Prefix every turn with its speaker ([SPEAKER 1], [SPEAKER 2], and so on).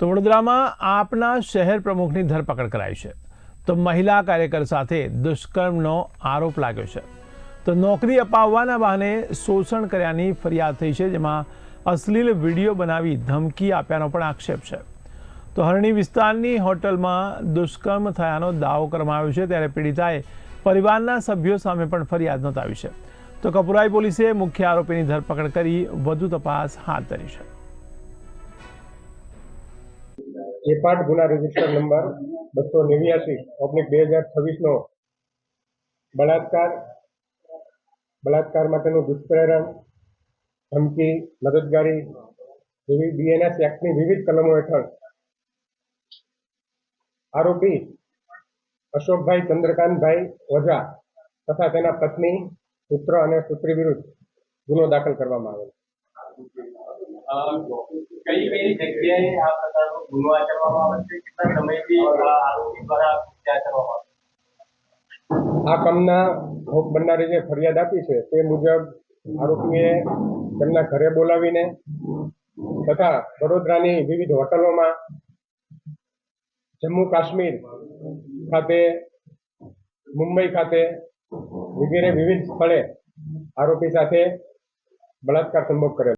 [SPEAKER 1] તો વડોદરામાં આપના શહેર પ્રમુખની ધરપકડ કરાઈ છે. તો મહિલા કાર્યકર સાથે દુષ્કર્મનો આરોપ લાગ્યો છે. તો નોકરી અપાવવાના બહાને શોષણ કર્યાની ફરિયાદ થઈ છે, જેમાં અશ્લીલ વિડીયો બનાવી ધમકી આપ્યાનો પણ આક્ષેપ છે. તો હરણી વિસ્તારની હોટલમાં દુષ્કર્મ થયાનો દાવો કરવામાં આવ્યો છે, ત્યારે પીડિતાએ પરિવારના સભ્યો સામે પણ ફરિયાદ નોંધાવી છે. તો કપુરાઈ પોલીસે મુખ્ય આરોપીની ધરપકડ કરી વધુ તપાસ હાથ ધરી છે.
[SPEAKER 2] એપાટ ગુના રજિસ્ટર નંબર 289/2026 નો બળાત્કાર માટેનું દુષ્પ્રેરણ, ધમકી, મદદગારી જેવી બીએનએસ એક્ટની વિવિધ કલમો હેઠળ આરોપી અશોકભાઈ ચંદ્રકાંતભાઈ ઓઝા તથા તેના પત્ની, પુત્ર અને પુત્રી વિરુદ્ધ ગુનો દાખલ કરવામાં આવેલ.
[SPEAKER 3] કઈ જગ્યાએ આ પ્રકારનો ગુનો આચરવામાં આવે છે? કેટલા સમયથી આરોપી દ્વારા હત્યા કરવામાં આવે છે?
[SPEAKER 2] આ કામના ભોગ બનનારે જે ફરિયાદ આપી છે તે મુજબ આરોપીએ તેમના ઘરે બોલાવીને તથા વડોદરાની વિવિધ હોટલોમાં, જમ્મુ કાશ્મીર ખાતે, મુંબઈ ખાતે વગેરે વિવિધ સ્થળે આરોપી સાથે બળાત્કાર સંભોગ કરેલ.